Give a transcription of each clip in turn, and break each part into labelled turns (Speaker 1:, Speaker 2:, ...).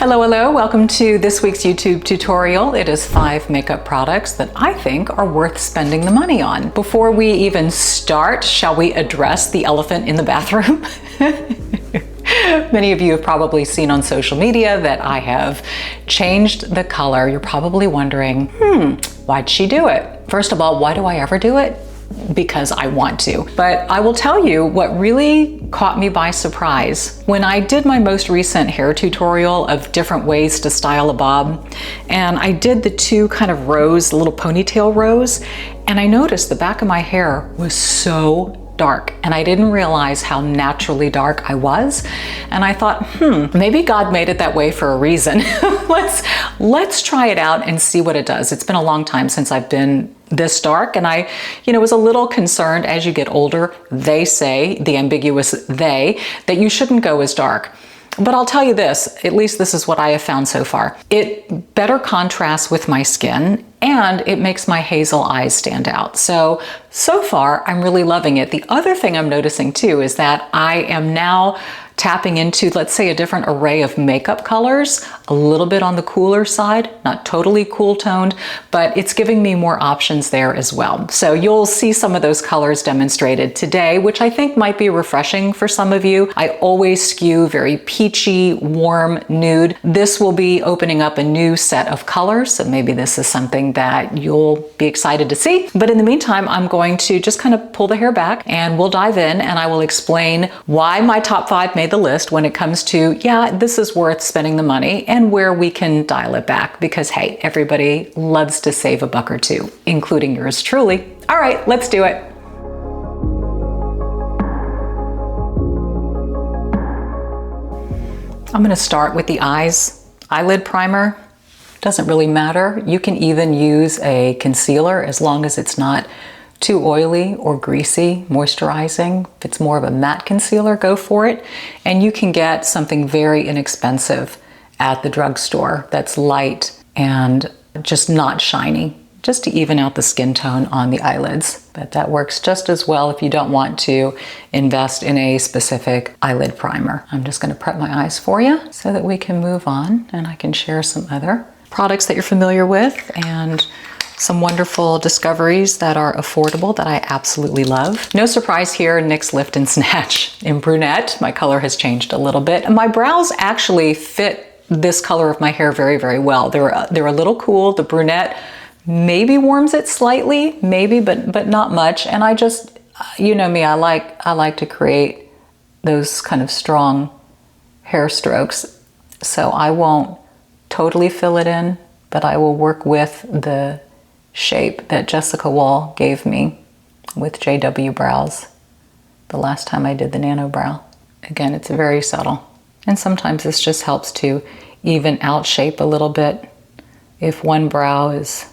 Speaker 1: Hello, hello, welcome to this week's YouTube tutorial. It is 5 makeup products that I think are worth spending the money on. Before we even start, shall we address the elephant in the bathroom? Many of you have probably seen on social media that I have changed the color. You're probably wondering, why'd she do it? First of all, why do I ever do it? Because I want to. But I will tell you what really caught me by surprise. When I did my most recent hair tutorial of different ways to style a bob, and I did the 2 kind of rows, little ponytail rows, and I noticed the back of my hair was so dark, and I didn't realize how naturally dark I was. And I thought, maybe God made it that way for a reason. Let's try it out and see what it does. It's been a long time since I've been this dark, and I, was a little concerned. As you get older, they say, the ambiguous they, that you shouldn't go as dark. But I'll tell you this, at least this is what I have found so far. It better contrasts with my skin, and it makes my hazel eyes stand out. So far, I'm really loving it. The other thing I'm noticing too is that I am now tapping into, let's say, a different array of makeup colors, a little bit on the cooler side, not totally cool toned, but it's giving me more options there as well. So you'll see some of those colors demonstrated today, which I think might be refreshing for some of you. I always skew very peachy, warm, nude. This will be opening up a new set of colors, so maybe this is something that you'll be excited to see. But in the meantime, I'm going to just kind of pull the hair back and we'll dive in, and I will explain why my top 5 made the list when it comes to, this is worth spending the money, and where we can dial it back, because hey, everybody loves to save a buck or two, including yours truly. All right, let's do it. I'm going to start with the eyes. Eyelid primer, doesn't really matter. You can even use a concealer as long as it's not too oily or greasy, moisturizing. If it's more of a matte concealer, go for it. And you can get something very inexpensive at the drugstore that's light and just not shiny, just to even out the skin tone on the eyelids. But that works just as well if you don't want to invest in a specific eyelid primer. I'm just going to prep my eyes for you so that we can move on, and I can share some other products that you're familiar with and some wonderful discoveries that are affordable that I absolutely love. No surprise here, NYX Lift and Snatch in brunette. My color has changed a little bit. My brows actually fit this color of my hair very, very well. They're a little cool. The brunette maybe warms it slightly, maybe, but not much. And I just, you know me, I like to create those kind of strong hair strokes. So I won't totally fill it in, but I will work with the shape that Jessica Wall gave me with JW brows the last time I did the nano brow. Again, it's very subtle. And sometimes this just helps to even out shape a little bit if one brow is,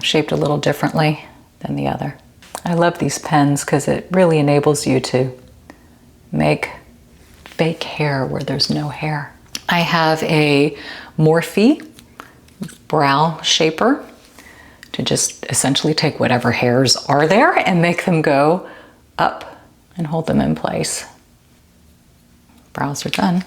Speaker 1: shaped a little differently than the other. I love these pens because it really enables you to make fake hair where there's no hair. I have a Morphe brow shaper to just essentially take whatever hairs are there and make them go up and hold them in place. Brows are done.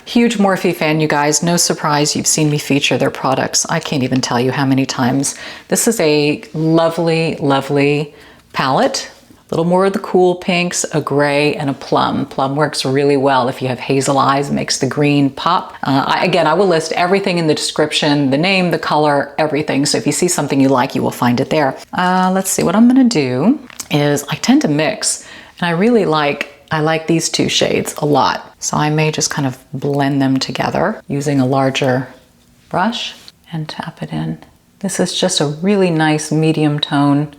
Speaker 1: Huge Morphe fan, you guys. No surprise, you've seen me feature their products. I can't even tell you how many times. This is a lovely, lovely palette. A little more of the cool pinks, a gray, and a plum. Plum works really well if you have hazel eyes, makes the green pop. Again, I will list everything in the description, the name, the color, everything. So if you see something you like, you will find it there. Let's see, what I'm gonna do is I tend to mix, and I like these 2 shades a lot. So I may just kind of blend them together using a larger brush and tap it in. This is just a really nice medium tone.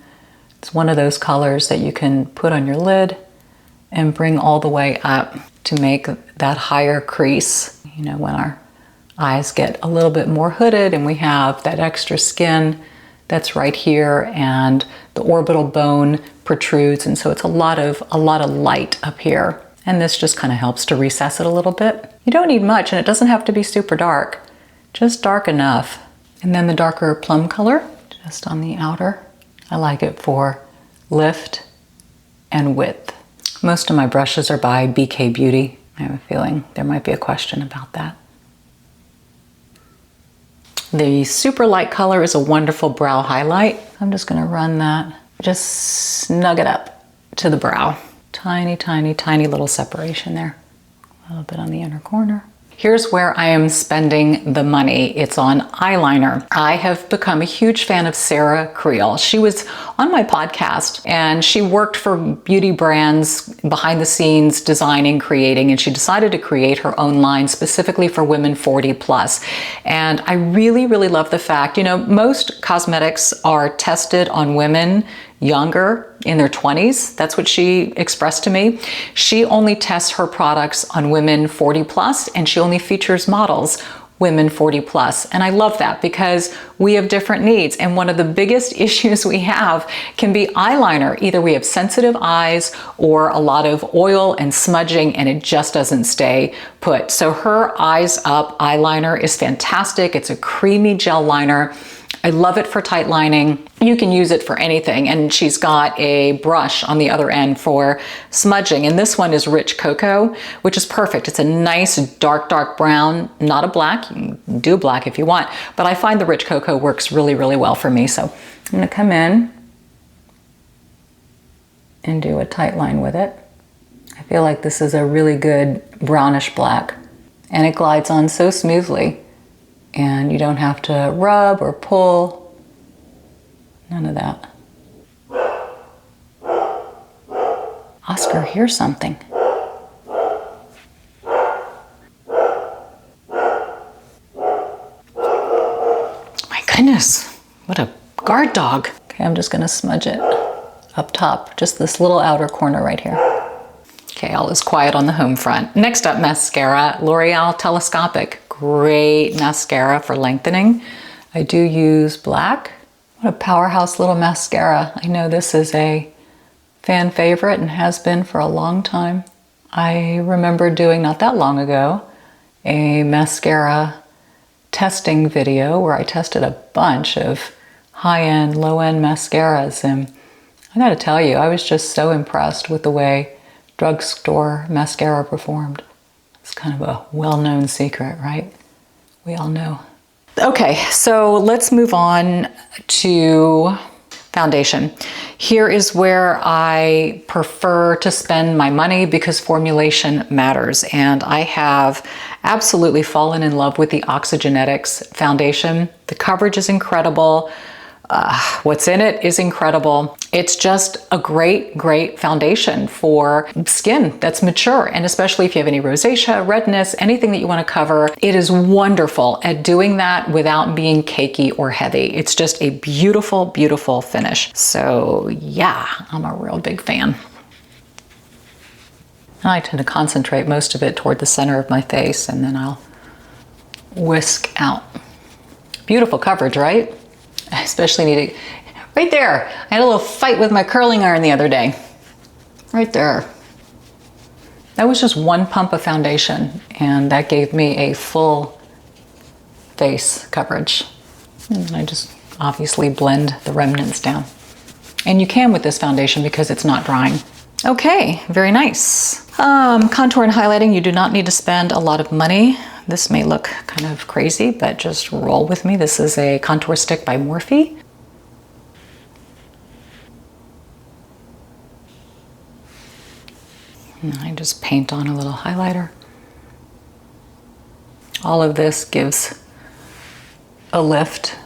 Speaker 1: It's one of those colors that you can put on your lid and bring all the way up to make that higher crease. When our eyes get a little bit more hooded and we have that extra skin that's right here, and the orbital bone protrudes, and so it's a lot of light up here. And this just kind of helps to recess it a little bit. You don't need much, and it doesn't have to be super dark, just dark enough. And then the darker plum color, just on the outer. I like it for lift and width. Most of my brushes are by BK Beauty. I have a feeling there might be a question about that. The super light color is a wonderful brow highlight. I'm just gonna run that, just snug it up to the brow. Tiny, tiny, tiny little separation there. A little bit on the inner corner. Here's where I am spending the money. It's on eyeliner. I have become a huge fan of Sarah Creal. She was on my podcast and she worked for beauty brands behind the scenes, designing, creating, and she decided to create her own line specifically for women 40 plus. And I really, really love the fact, you know, most cosmetics are tested on women younger, in their 20s. That's what she expressed to me. She only tests her products on women 40 plus, and she only features models women 40 plus. And I love that because we have different needs. And one of the biggest issues we have can be eyeliner. Either we have sensitive eyes or a lot of oil and smudging, and it just doesn't stay put. So her Eyes Up eyeliner is fantastic. It's a creamy gel liner. I love it for tight lining. You can use it for anything. And she's got a brush on the other end for smudging. And this one is Rich Cocoa, which is perfect. It's a nice dark, dark brown, not a black. You can do black if you want, but I find the Rich Cocoa works really, really well for me. So I'm gonna come in and do a tight line with it. I feel like this is a really good brownish black, and it glides on so smoothly. And you don't have to rub or pull, none of that. Oscar, here's something. My goodness, what a guard dog. Okay, I'm just gonna smudge it up top, just this little outer corner right here. Okay, all is quiet on the home front. Next up, mascara, L'Oreal Telescopic. Great mascara for lengthening. I do use black. What a powerhouse little mascara. I know this is a fan favorite and has been for a long time. I remember doing not that long ago a mascara testing video where I tested a bunch of high-end, low-end mascaras, and I gotta tell you, I was just so impressed with the way drugstore mascara performed. It's kind of a well-known secret, right? We all know. Okay, so let's move on to foundation. Here is where I prefer to spend my money because formulation matters. And I have absolutely fallen in love with the Oxygenetics foundation. The coverage is incredible. What's in it is incredible. It's just a great, great foundation for skin that's mature, and especially if you have any rosacea, redness, anything that you want to cover, it is wonderful at doing that without being cakey or heavy. It's just a beautiful, beautiful finish. So yeah, I'm a real big fan. I tend to concentrate most of it toward the center of my face, and then I'll whisk out. Beautiful coverage, right? I especially need it right there. I had a little fight with my curling iron the other day. Right there. That was just one pump of foundation, and that gave me a full face coverage. And I just obviously blend the remnants down. And you can with this foundation because it's not drying. Okay, very nice. Contour and highlighting, you do not need to spend a lot of money. This may look kind of crazy, but just roll with me. This is a contour stick by MORPHE. And I just paint on a little highlighter. All of this gives a lift.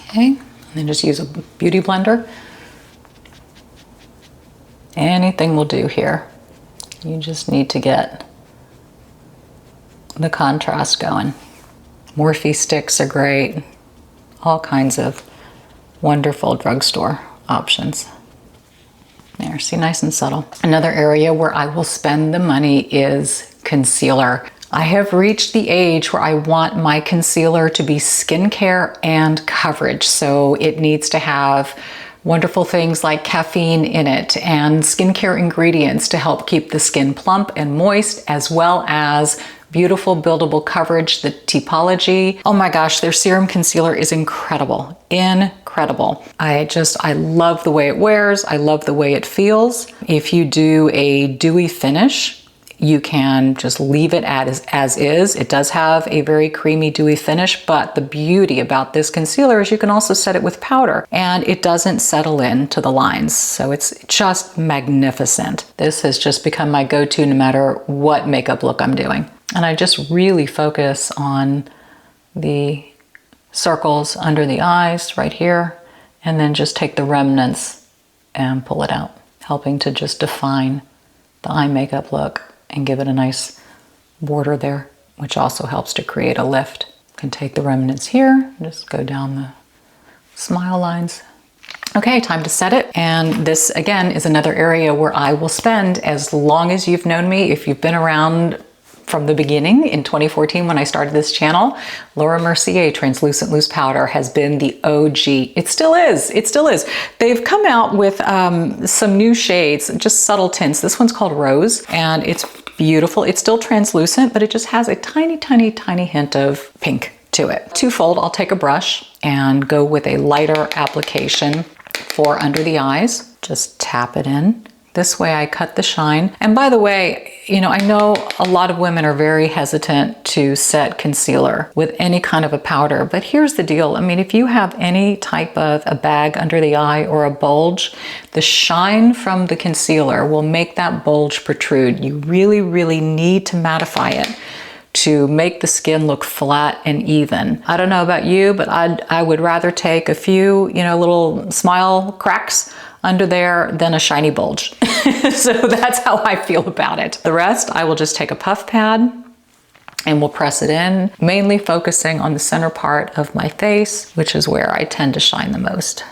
Speaker 1: Okay, and then just use a beauty blender. Anything will do here. You just need to get the contrast going. Morphe sticks are great. All kinds of wonderful drugstore options. There, see, nice and subtle. Another area where I will spend the money is concealer. I have reached the age where I want my concealer to be skincare and coverage. So it needs to have wonderful things like caffeine in it and skincare ingredients to help keep the skin plump and moist, as well as beautiful buildable coverage, the Typology. Oh my gosh, their serum concealer is incredible, incredible. I love the way it wears. I love the way it feels. If you do a dewy finish, You can just leave it as is. It does have a very creamy, dewy finish, but the beauty about this concealer is you can also set it with powder and it doesn't settle into the lines. So it's just magnificent. This has just become my go-to no matter what makeup look I'm doing. And I just really focus on the circles under the eyes right here, and then just take the remnants and pull it out, helping to just define the eye makeup look and give it a nice border there, which also helps to create a lift. You can take the remnants here, just go down the smile lines. Okay, time to set it. And this again is another area where I will spend, as long as you've known me, if you've been around from the beginning in 2014 when I started this channel, Laura Mercier Translucent Loose Powder has been the OG. It still is, it still is. They've come out with some new shades, just subtle tints. This one's called Rose and it's beautiful. It's still translucent, but it just has a tiny, tiny, tiny hint of pink to it. Twofold, I'll take a brush and go with a lighter application for under the eyes. Just tap it in. This way I cut the shine. And by the way, you know, I know a lot of women are very hesitant to set concealer with any kind of a powder, but here's the deal. I mean, if you have any type of a bag under the eye or a bulge, the shine from the concealer will make that bulge protrude. You really, really need to mattify it to make the skin look flat and even. I don't know about you, but I would rather take a few, you know, little smile cracks under there than a shiny bulge. So that's how I feel about it. The rest, I will just take a puff pad and we'll press it in, mainly focusing on the center part of my face, which is where I tend to shine the most.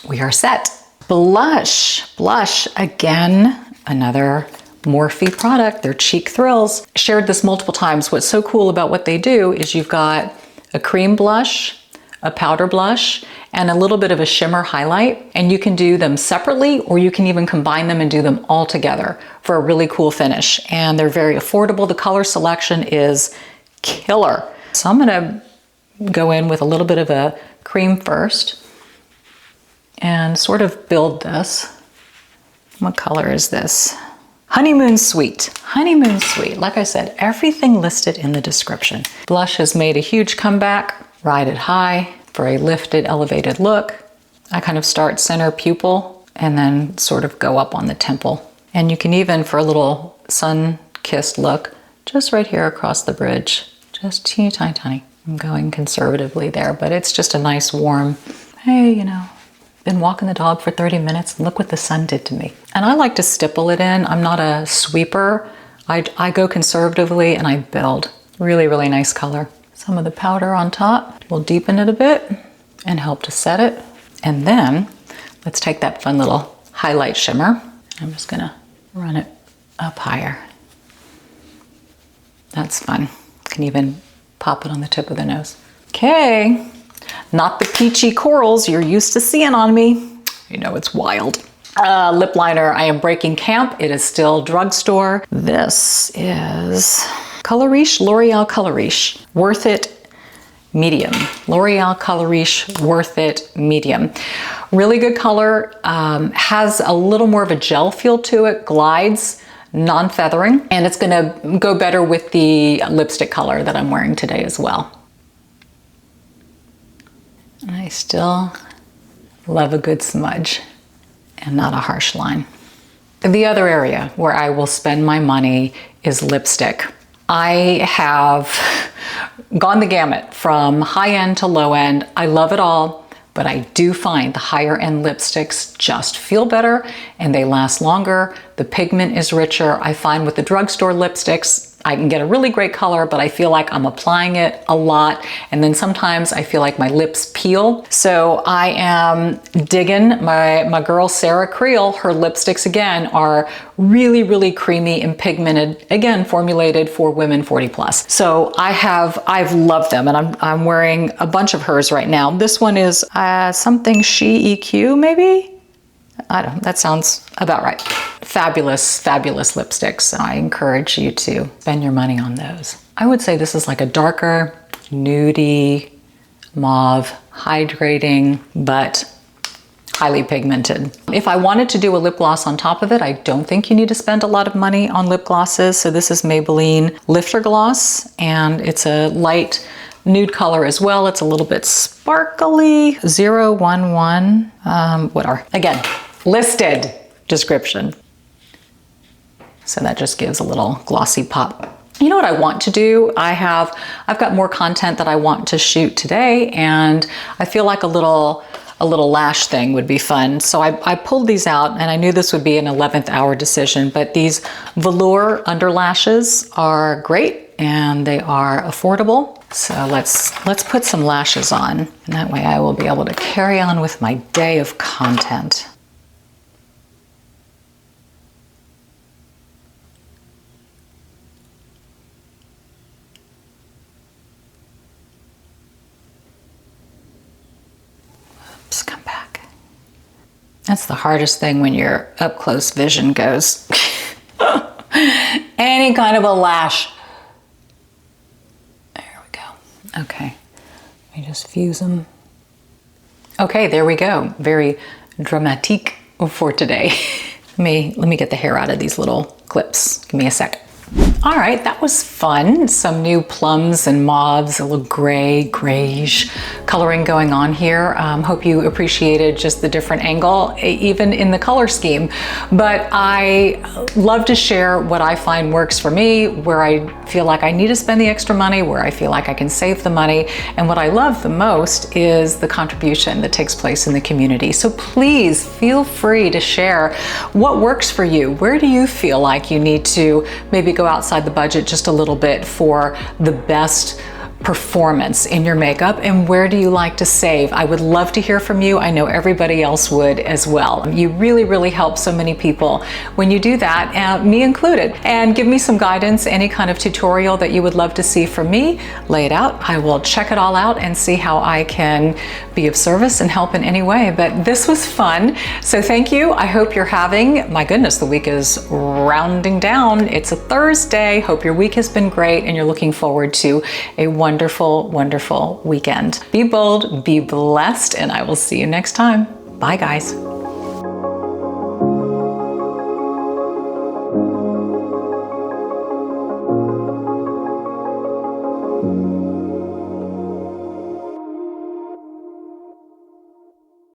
Speaker 1: We are set. Blush. Blush, again, another MORPHE product. They're Cheek Thrills. Shared this multiple times. What's so cool about what they do is you've got a cream blush, a powder blush, and a little bit of a shimmer highlight. And you can do them separately, or you can even combine them and do them all together for a really cool finish. And they're very affordable. The color selection is killer. So I'm gonna go in with a little bit of a cream first and sort of build this. What color is this? Honeymoon Sweet. Honeymoon Sweet. Like I said, everything listed in the description. Blush has made a huge comeback. Ride it high for a lifted, elevated look. I kind of start center pupil and then sort of go up on the temple. And you can even, for a little sun-kissed look, just right here across the bridge, just teeny tiny, tiny. I'm going conservatively there, but it's just a nice warm, hey, you know, been walking the dog for 30 minutes and look what the sun did to me. And I like to stipple it in. I'm not a sweeper. I go conservatively and I build. Really, really nice color. Some of the powder on top will deepen it a bit and help to set it. And then let's take that fun little highlight shimmer. I'm just gonna run it up higher. That's fun. Can even pop it on the tip of the nose. Okay, not the peachy corals you're used to seeing on me. You know, it's wild. Lip liner, I am breaking camp. It is still drugstore. This is Coloriche, L'Oreal Coloriche. Worth It Medium. L'Oreal Coloriche Worth It Medium. Really good color. Has a little more of a gel feel to it. Glides, non-feathering. And it's gonna go better with the lipstick color that I'm wearing today as well. And I still love a good smudge and not a harsh line. The other area where I will spend my money is lipstick. I have gone the gamut from high end to low end. I love it all, but I do find the higher end lipsticks just feel better and they last longer. The pigment is richer. I find with the drugstore lipsticks, I can get a really great color, but I feel like I'm applying it a lot. And then sometimes I feel like my lips peel. So I am digging my girl, Sarah Creal. Her lipsticks again are really, really creamy and pigmented, again, formulated for women 40 plus. So I've loved them and I'm wearing a bunch of hers right now. This one is something She EQ maybe? I don't know, that sounds about right. Fabulous, fabulous lipsticks. I encourage you to spend your money on those. I would say this is like a darker, nudie, mauve, hydrating, but highly pigmented. If I wanted to do a lip gloss on top of it, I don't think you need to spend a lot of money on lip glosses. So this is Maybelline Lifter Gloss, and it's a light nude color as well. It's a little bit sparkly. 011, whatever. Again, listed description. So that just gives a little glossy pop. You know what I want to do? I've got more content that I want to shoot today, and I feel like a little lash thing would be fun. So I pulled these out, and I knew this would be an 11th hour decision, but these Velour under lashes are great and they are affordable. So let's put some lashes on, and that way I will be able to carry on with my day of content. Come back. That's the hardest thing when your up close vision goes. Any kind of a lash. There we go. Okay, let me just fuse them. Okay, there we go. Very dramatique for today. Let me get the hair out of these little clips. Give me a sec. All right, that was fun. Some new plums and mauves, a little gray, grayish coloring going on here. Hope you appreciated just the different angle, even in the color scheme. But I love to share what I find works for me, where I feel like I need to spend the extra money, where I feel like I can save the money. And what I love the most is the contribution that takes place in the community. So please feel free to share what works for you. Where do you feel like you need to maybe go outside the budget just a little bit for the best performance in your makeup, and where do you like to save? I would love to hear from you. I know everybody else would as well. You really, really help so many people when you do that, me included. And give me some guidance, any kind of tutorial that you would love to see from me, lay it out. I will check it all out and see how I can be of service and help in any way. But this was fun. So thank you. I hope you're having, my goodness, the week is rounding down. It's a Thursday. Hope your week has been great and you're looking forward to a wonderful, wonderful weekend. Be bold, be blessed, and I will see you next time. Bye, guys.